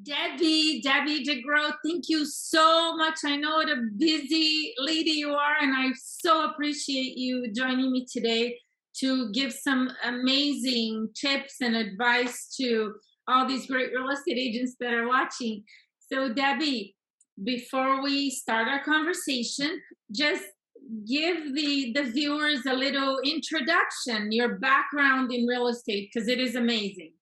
Debbie DeGroat, thank you so much. I know what a busy lady you are, and I so appreciate you joining me today to give some amazing tips and advice to all these great real estate agents that are watching. So, Debbie, before we start our conversation, just give the viewers a little introduction, your background in real estate, because it is amazing.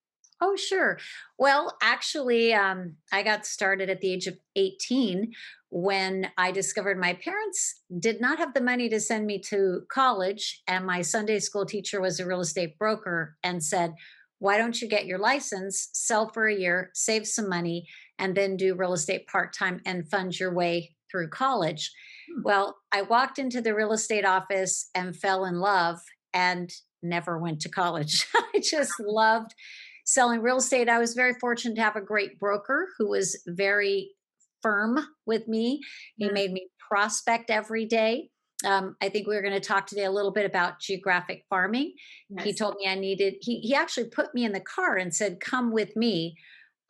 Oh, sure. Well, actually, I got started at the age of 18 when I discovered my parents did not have the money to send me to college. And my Sunday school teacher was a real estate broker and said, "Why don't you get your license, sell for a year, save some money, and then do real estate part time and fund your way through college?" Hmm. Well, I walked into the real estate office and fell in love and never went to college. I just loved selling real estate. I was very fortunate to have a great broker who was very firm with me. He Yeah. made me prospect every day. I think we are going to talk today a little bit about geographic farming. He Yes. told me he actually put me in the car and said, "Come with me.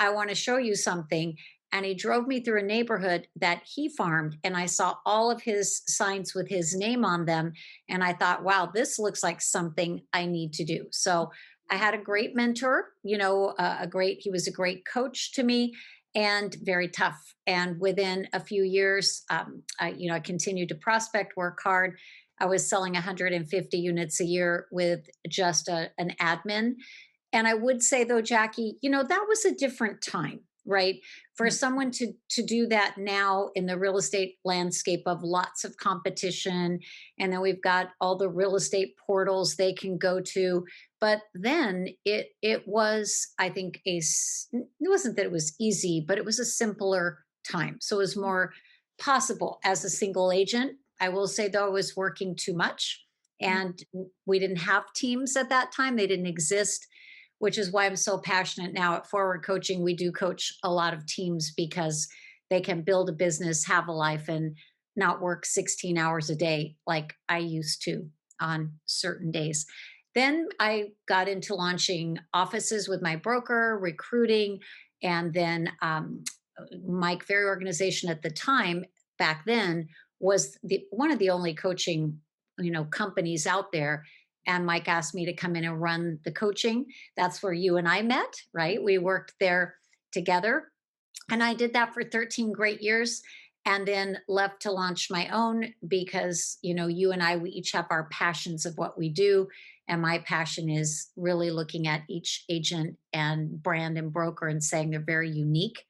I want to show you something." And he drove me through a neighborhood that he farmed, and I saw all of his signs with his name on them. And I thought, wow, this looks like something I need to do. So I had a great mentor, he was a great coach to me and very tough. And within a few years, I continued to prospect, work hard. I was selling 150 units a year with just an admin. And I would say though, Jackie, that was a different time, right? For Yeah. someone to do that now in the real estate landscape of lots of competition, and then we've got all the real estate portals they can go to. But then it was, I think, it wasn't that it was easy, but it was a simpler time. So it was more possible as a single agent. I will say though, I was working too much, and we didn't have teams at that time. They didn't exist, which is why I'm so passionate now at Forward Coaching. We do coach a lot of teams because they can build a business, have a life, and not work 16 hours a day like I used to on certain days. Then I got into launching offices with my broker, recruiting, and then Mike Ferry organization at the time back then was one of the only coaching companies out there. And Mike asked me to come in and run the coaching. That's where you and I met, right? We worked there together, and I did that for 13 great years and then left to launch my own because, you and I, we each have our passions of what we do. And my passion is really looking at each agent and brand and broker and saying they're very unique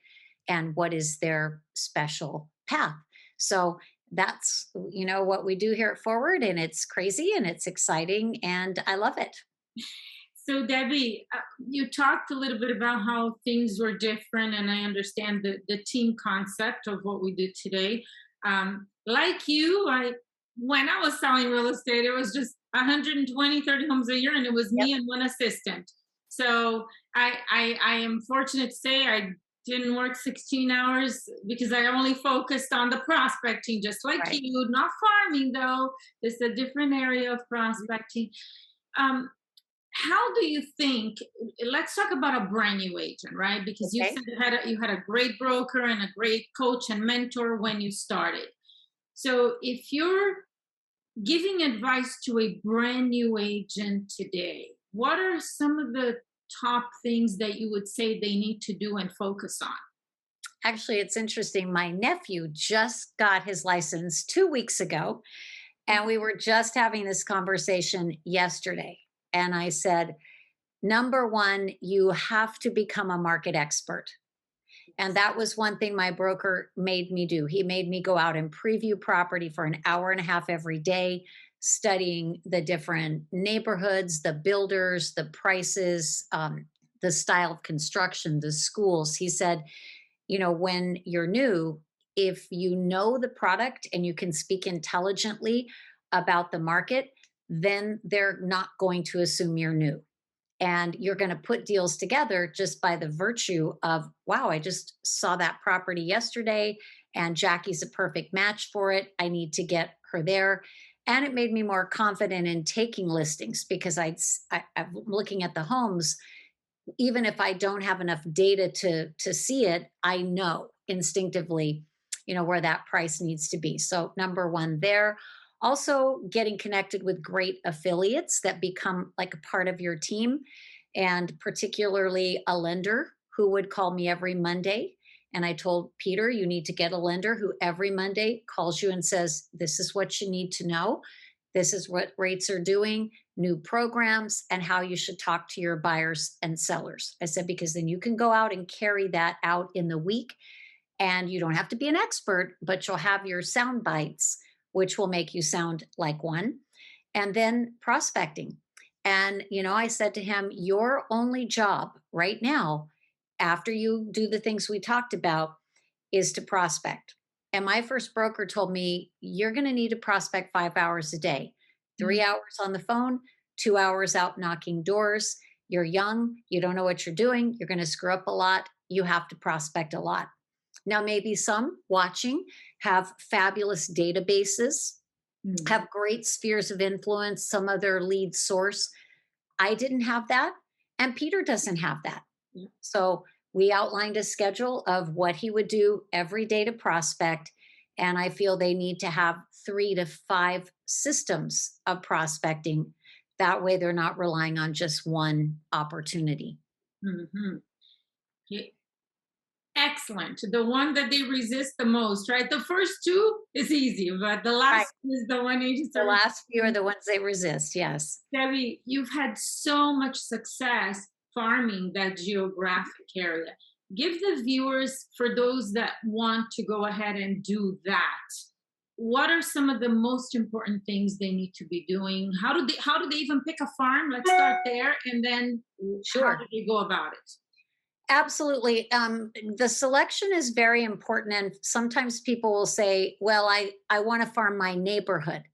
and what is their special path. So that's, what we do here at Forward. And it's crazy and it's exciting and I love it. So, Debbie, you talked a little bit about how things were different, and I understand the team concept of what we do today. Like you, when I was selling real estate, it was just 120, 30 homes a year, and it was Yep. me and one assistant. So, I am fortunate to say I didn't work 16 hours because I only focused on the prospecting, just like Right. you, not farming though. It's a different area of prospecting. Um, how do you think, let's talk about a brand new agent, right? Because you Okay. said you had a great broker and a great coach and mentor when you started. So if you're giving advice to a brand new agent today, what are some of the top things that you would say they need to do and focus on? Actually, it's interesting. My nephew just got his license 2 weeks ago, and we were just having this conversation yesterday. And I said, number one, you have to become a market expert. And that was one thing my broker made me do. He made me go out and preview property for an hour and a half every day, studying the different neighborhoods, the builders, the prices, the style of construction, the schools. He said, when you're new, if you know the product and you can speak intelligently about the market, then they're not going to assume you're new. And you're going to put deals together just by the virtue of, wow, I just saw that property yesterday and Jackie's a perfect match for it. I need to get her there. And it made me more confident in taking listings because I'm looking at the homes even if I don't have enough data to see it, I know instinctively, where that price needs to be. So number one there. Also getting connected with great affiliates that become like a part of your team, and particularly a lender who would call me every Monday. And I told Peter, you need to get a lender who every Monday calls you and says, this is what you need to know. This is what rates are doing, new programs, and how you should talk to your buyers and sellers. I said, because then you can go out and carry that out in the week, and you don't have to be an expert, but you'll have your sound bites, which will make you sound like one. And then prospecting. And, I said to him, your only job right now, after you do the things we talked about, is to prospect. And my first broker told me, you're going to need to prospect 5 hours a day, Mm. 3 hours on the phone, 2 hours out knocking doors. You're young. You don't know what you're doing. You're going to screw up a lot. You have to prospect a lot. Now, maybe some watching have fabulous databases, Mm. have great spheres of influence, some other lead source. I didn't have that, and Peter doesn't have that. Yeah. So we outlined a schedule of what he would do every day to prospect. And I feel they need to have 3 to 5 systems of prospecting. That way, they're not relying on just one opportunity. Mhm. Okay. Excellent. The one that they resist the most, right? The first two is easy, but the Right. last one is the one they just The are. last few are the ones they resist. Yes. Debbie, you've had so much success farming that geographic area. Give the viewers, for those that want to go ahead and do that, what are some of the most important things they need to be doing? How do they even pick a farm? Let's start there, and then how do Sure. they go about it? Absolutely. The selection is very important. And sometimes people will say, well, I want to farm my neighborhood.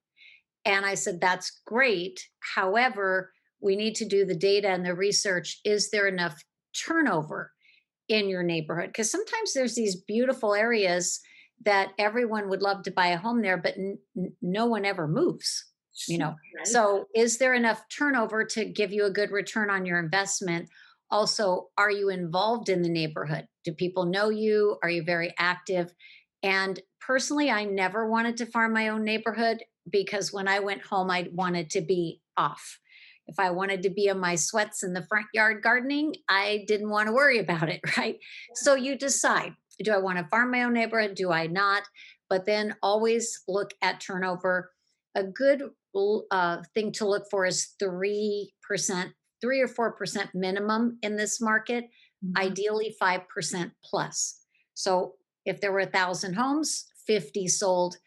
And I said, that's great. However, we need to do the data and the research. Is there enough turnover in your neighborhood? Because sometimes there's these beautiful areas that everyone would love to buy a home there, but no one ever moves. Right? So is there enough turnover to give you a good return on your investment? Also, are you involved in the neighborhood? Do people know you? Are you very active? And personally, I never wanted to farm my own neighborhood, because when I went home, I wanted to be off. If I wanted to be in my sweats in the front yard gardening, I didn't want to worry about it, right? So you decide, do I want to farm my own neighborhood? Do I not? But then always look at turnover. A good thing to look for is 3%, 3 or 4% minimum in this market, Mhm. ideally 5% plus. So if there were 1,000 homes, 50 sold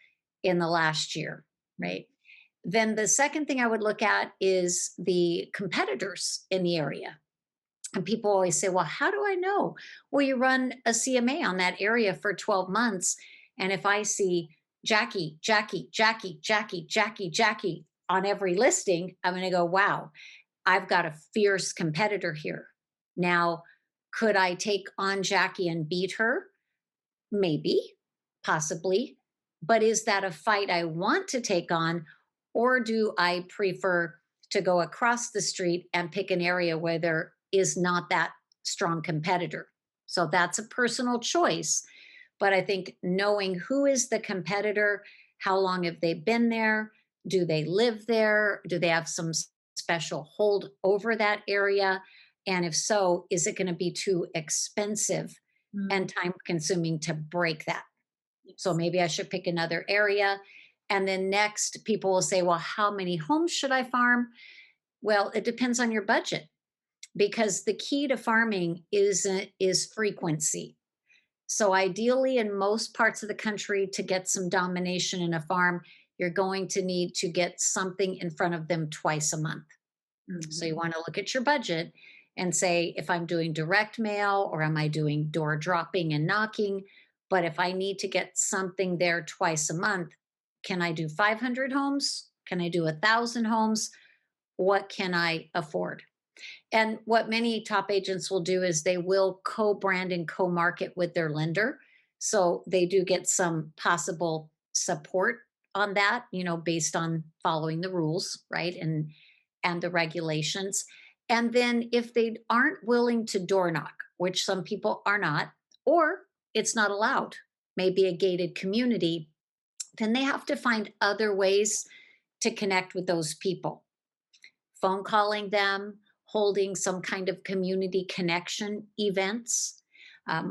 in the last year, right? Then the second thing I would look at is the competitors in the area. And people always say, well, how do I know? Well, you run a CMA on that area for 12 months. And if I see Jackie, Jackie, Jackie, Jackie, Jackie, Jackie on every listing, I'm going to go, wow, I've got a fierce competitor here. Now, could I take on Jackie and beat her? Maybe, possibly. But is that a fight I want to take on? Or do I prefer to go across the street and pick an area where there is not that strong competitor? So that's a personal choice. But I think knowing who is the competitor, how long have they been there? Do they live there? Do they have some special hold over that area? And if so, is it going to be too expensive Mm. and time consuming to break that? So Yes. maybe I should pick another area. And then next, people will say, well, how many homes should I farm? Well, it depends on your budget, because the key to farming is frequency. So ideally, in most parts of the country, to get some domination in a farm, you're going to need to get something in front of them twice a month. So you Mhm. want to look at your budget and say, if I'm doing direct mail, or am I doing door dropping and knocking? But if I need to get something there twice a month, can I do 500 homes? Can I do 1,000 homes? What can I afford? And what many top agents will do is they will co brand and co market with their lender. So they do get some possible support on that, based on following the rules, right? And the regulations. And then if they aren't willing to door knock, which some people are not, or it's not allowed, maybe a gated community, then they have to find other ways to connect with those people. Phone calling them, holding some kind of community connection events.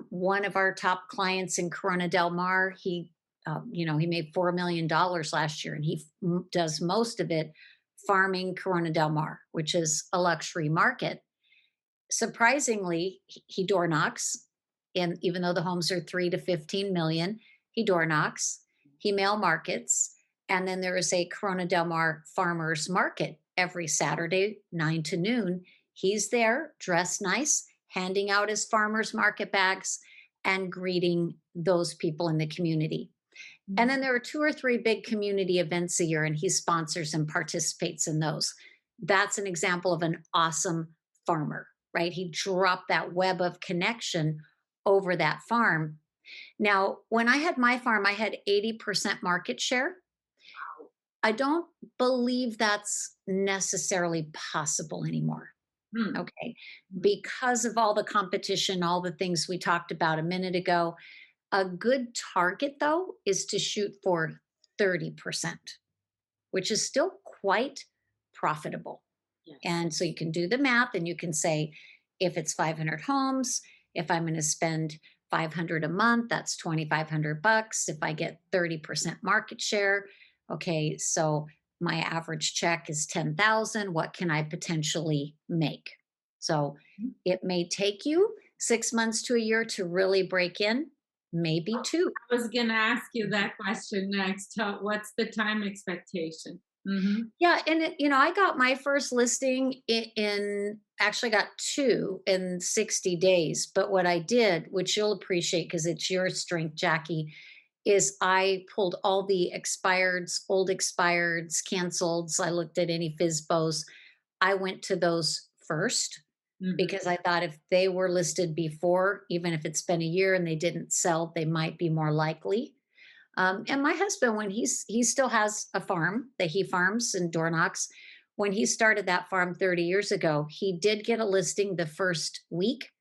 One of our top clients in Corona Del Mar, he made $4 million last year, and he does most of it farming Corona Del Mar, which is a luxury market. Surprisingly, he door knocks, and even though the homes are 3 to 15 million, he door knocks, he mail markets, and then there is a Corona Del Mar farmers market every Saturday, 9 to noon. He's there, dressed nice, handing out his farmers market bags and greeting those people in the community. And then there are 2 or 3 big community events a year, and he sponsors and participates in those. That's an example of an awesome farmer, right? He dropped that web of connection over that farm. Now, when I had my farm, I had 80% market share. I don't believe that's necessarily possible anymore. Hmm. Okay. Because of all the competition, all the things we talked about a minute ago, a good target, though, is to shoot for 30%, which is still quite profitable. Yes. And so you can do the math and you can say, if it's 500 homes, if I'm going to spend 500 a month, that's 2,500 bucks. If I get 30% market share, okay, so my average check is 10,000. What can I potentially make? So Mhm. it may take you 6 months to a year to really break in, maybe two. I was gonna ask you that question next. What's the time expectation? Mm-hmm. Yeah, and I got my first listing actually got two in 60 days. But what I did, which you'll appreciate because it's your strength, Jackie, is I pulled all the expireds, old expireds, canceleds. I looked at any FSBOs. I went to those first Mm-hmm. because I thought if they were listed before, even if it's been a year and they didn't sell, they might be more likely. And my husband, when he still has a farm that he farms in door knocks, when he started that farm 30 years ago, he did get a listing the first week,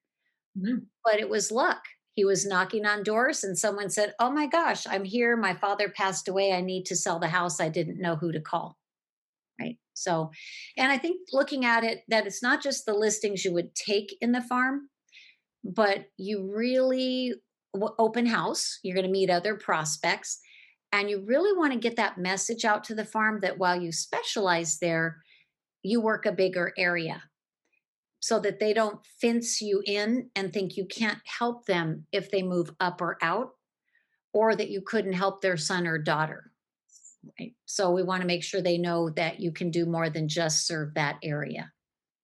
Mm-hmm. but it was luck. He was knocking on doors and someone said, "Oh my gosh, I'm here. My father passed away. I need to sell the house. I didn't know who to call." Right. So, and I think looking at it, that it's not just the listings you would take in the farm, but you really open house. You're going to meet other prospects. And you really want to get that message out to the farm that while you specialize there, you work a bigger area so that they don't fence you in and think you can't help them if they move up or out, or that you couldn't help their son or daughter. Right. So we want to make sure they know that you can do more than just serve that area.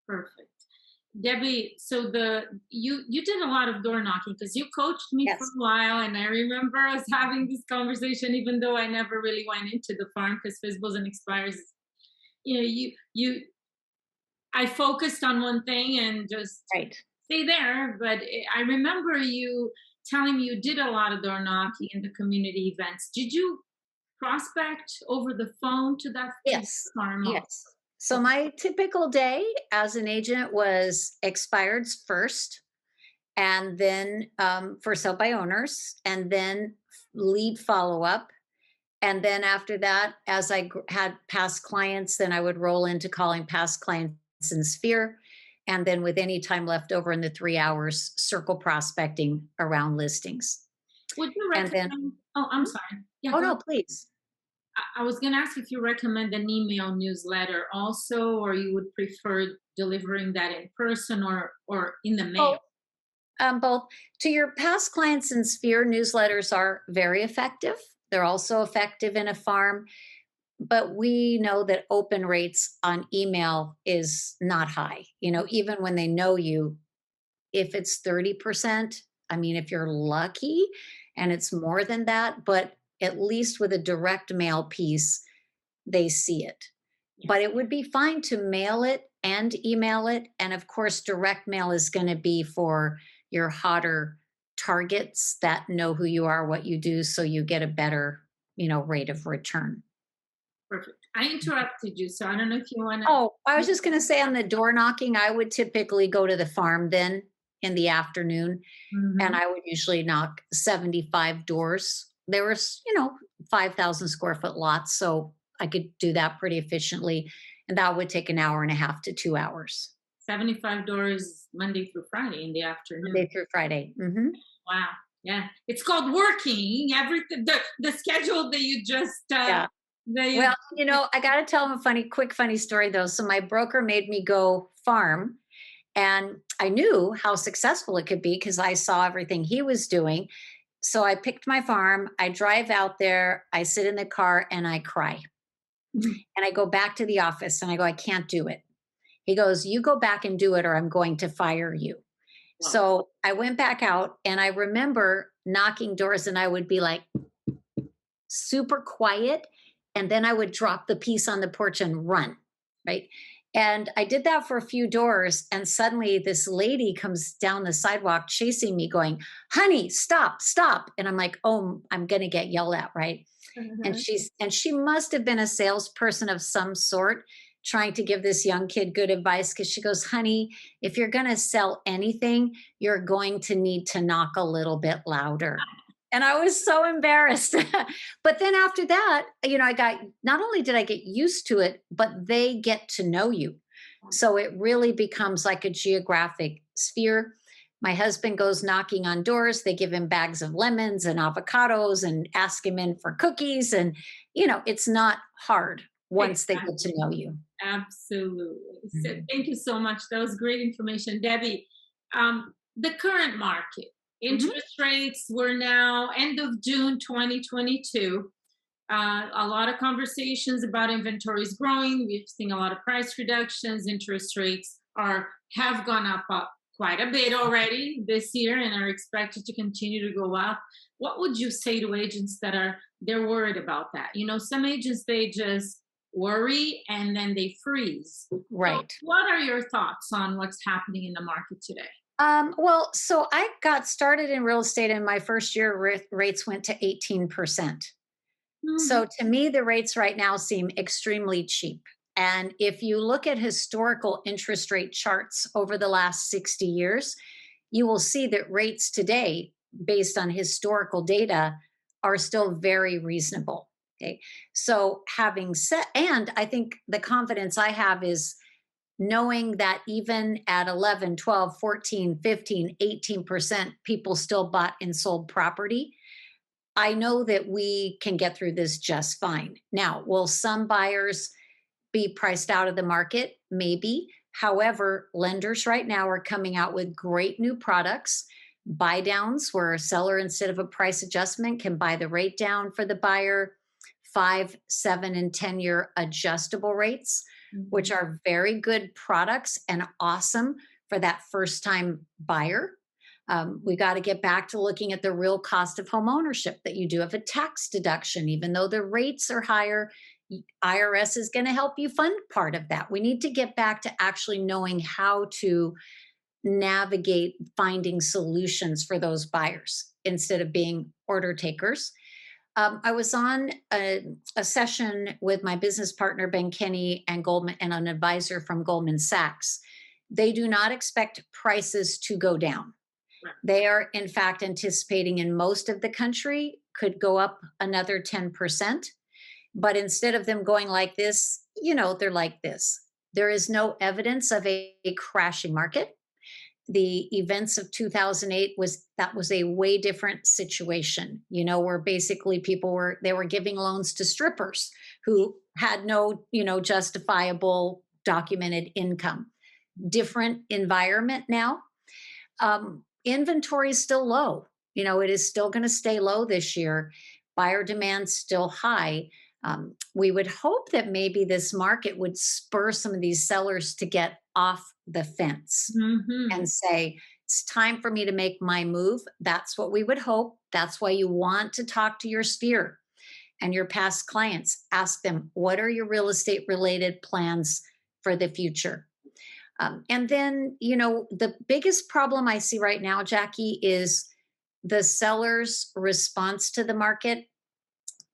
Perfect. Debbie, so the you did a lot of door knocking because you coached me for Yes. a while, and I remember us having this conversation, even though I never really went into the farm because FSBOs and expires. You I focused on one thing and just Right. stay there. But I remember you telling me you did a lot of door knocking in the community events. Did you prospect over the phone to that Yes. farm? Yes. So Okay. my typical day as an agent was expireds first, and then for sale by owners, and then lead follow up. And then after that, as I had past clients, then I would roll into calling past clients in Sphere. And then with any time left over in the 3 hours, circle prospecting around listings. Would you And then, recommend? Oh, I'm sorry. Yeah, oh go ahead. no, please. I was going to ask if you recommend an email newsletter also, or you would prefer delivering that in person or in the mail. Both. Both. To your past clients in Sphere, newsletters are very effective. They're also effective in a farm, but we know that open rates on email is not high. Even when they know you, if it's 30%, I mean, if you're lucky and it's more than that, but at least with a direct mail piece, they see it. But Yes, it would be fine to mail it and email it. And of course, direct mail is going to be for your hotter targets that know who you are, what you do, so you get a better, rate of return. perfect. I interrupted you, so I don't know if you want Oh, I was to. just going to say on the door knocking, I would typically go to the farm then in the afternoon, and Mhm. I would usually knock 75 doors. There was, 5,000 square foot lots, so I could do that pretty efficiently. And that would take an hour and a half to 2 hours, 75 doors Monday through Friday in the Monday afternoon. through Friday. Hmm. Wow. Yeah. It's called working. Everything the schedule that you just Yeah. that you Well, I got to tell them a quick, funny story though. So my broker made me go farm, and I knew how successful it could be because I saw everything he was doing. So I picked my farm. I drive out there. I sit in the car and I cry. And I go back to the office and I go, I can't do it. He goes, you go back and do it or I'm going to fire you. wow. So I went back out and I remember knocking doors and I would be like super quiet. And then I would drop the piece on the porch and run. Right. And I did that for a few doors. And suddenly this lady comes down the sidewalk chasing me, going, honey, stop, stop. And I'm like, oh, I'm going to get yelled at. Right. And Uh-huh. she must have been a salesperson of some sort trying to give this young kid good advice, because she goes, honey, if you're going to sell anything, you're going to need to knock a little bit louder. And I was so embarrassed. But then after that, I got, not only did I get used to it, but they get to know you. So it really becomes like a geographic sphere. My husband goes knocking on doors. They give him bags of lemons and avocados and ask him in for cookies. And, it's not hard once they get Exactly. to know you. Absolutely. So Mhm. thank you so much. That was great information, Debbie. The current market Mhm. interest rates were now end of June 2022. A lot of conversations about inventories growing. We've seen a lot of price reductions. Interest rates have gone up quite a bit already this year and are expected to continue to go up. What would you say to agents that they're worried about that? Some agents, they just worry and then they freeze. So Right. what are your thoughts on what's happening in the market today? Well, so I got started in real estate in my first year, rates went to 18%. Mhm. So to me, the rates right now seem extremely cheap. And if you look at historical interest rate charts over the last 60 years, you will see that rates today, based on historical data, are still very reasonable. Okay. So having said, and I think the confidence I have is knowing that even at 11, 12, 14, 15, 18%, people still bought and sold property. I know that we can get through this just fine. Now, will some buyers be priced out of the market? Maybe. However, lenders right now are coming out with great new products, buy downs, where a seller, instead of a price adjustment, can buy the rate down for the buyer, 5, 7, and 10-year adjustable rates, which Mhm. are very good products and awesome for that first time buyer. We got to get back to looking at the real cost of home ownership, that you do have a tax deduction. Even though the rates are higher, IRS is going to help you fund part of that. We need to get back to actually knowing how to navigate finding solutions for those buyers instead of being order takers. I was on a session with my business partner, Ben Kenny, and Goldman, and an advisor from Goldman Sachs. They do not expect prices to go down. Right. They are, in fact, anticipating in most of the country could go up another 10%. But instead of them going like this, they're like this. There is no evidence of a crashing market. The events of 2008 was a way different situation, where basically they were giving loans to strippers who had no, justifiable documented income. Different environment now. Inventory is still low. It is still going to stay low this year. Buyer demand still high. We would hope that maybe this market would spur some of these sellers to get off the fence Mhm. and say, it's time for me to make my move. That's what we would hope. That's why you want to talk to your sphere and your past clients. Ask them, what are your real estate related plans for the future? And then, the biggest problem I see right now, Jackie, is the seller's response to the market.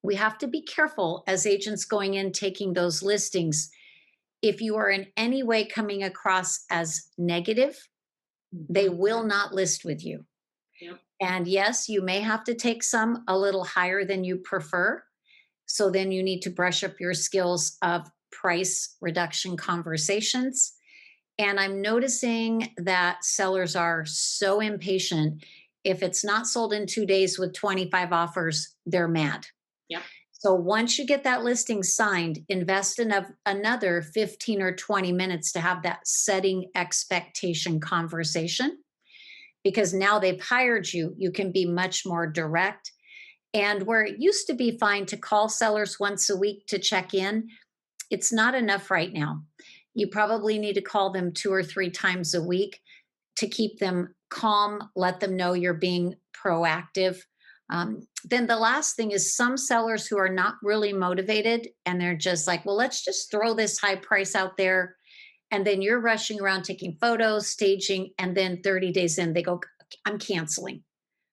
we have to be careful as agents going in taking those listings. If you are in any way coming across as negative, they Mhm. will not list with you. Yep. And yes, you may have to take some a little higher than you prefer. So then you need to brush up your skills of price reduction conversations. And I'm noticing that sellers are so impatient. If it's not sold in 2 days with 25 offers, they're mad. Yep. So once you get that listing signed, invest in another 15 or 20 minutes to have that setting expectation conversation, because now they've hired you. You can be much more direct. And where it used to be fine to call sellers once a week to check in, it's not enough right now. You probably need to call them 2 or 3 times a week to keep them calm, let them know you're being proactive. Then the last thing is some sellers who are not really motivated and they're just like, well, let's just throw this high price out there. And then you're rushing around taking photos, staging, and then 30 days in, they go, I'm canceling.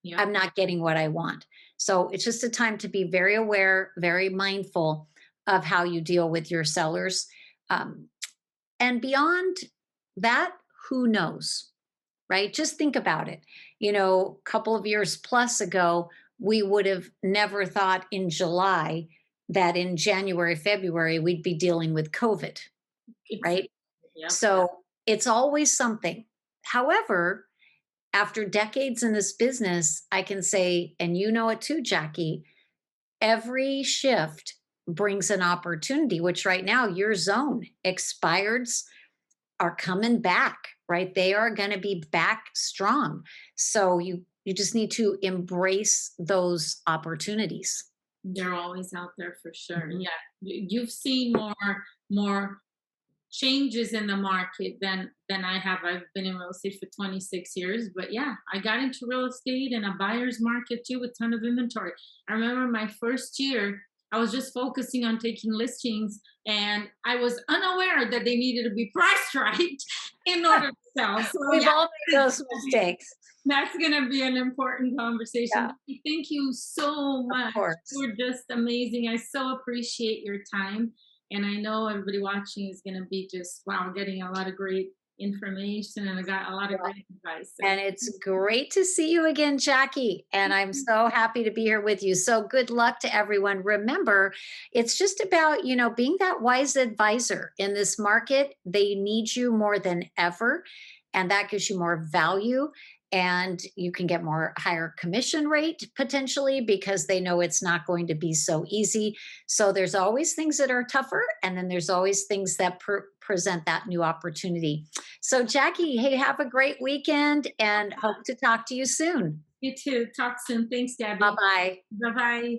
Yep. I'm not getting what I want. So it's just a time to be very aware, very mindful of how you deal with your sellers. Um, and beyond that, who knows, right? Just think about it. A couple of years plus ago, we would have never thought in July that in January, February, we'd be dealing with COVID, Exactly. right? Yep. So it's always something. However, after decades in this business, I can say, and you know it too, Jackie, every shift brings an opportunity, which right now your zone expireds are coming back, right? They are going to be back strong. So you just need to embrace those opportunities. They're always out there for sure. Mhm. Yeah. You've seen more changes in the market than I have. I've been in real estate for 26 years, but yeah, I got into real estate in a buyer's market too with ton of inventory. I remember my first year, I was just focusing on taking listings and I was unaware that they needed to be priced right in order to sell. So We've yeah, all made those mistakes. that's going to be an important conversation. Yeah, Thank you so of much. course. You're just amazing. I so appreciate your time. And I know everybody watching is going to be just, wow, getting a lot of great information and I got a lot of great advice. So, And it's great to see you again, Jackie. And I'm so happy to be here with you. So good luck to everyone. Remember, it's just about, being that wise advisor in this market. They need you more than ever. And that gives you more value. And you can get more higher commission rate potentially because they know it's not going to be so easy. So there's always things that are tougher. And then there's always things that present that new opportunity. So, Jackie, hey, have a great weekend and hope to talk to you soon. you too. Talk soon. Thanks, Bye Gabby. bye. Bye bye.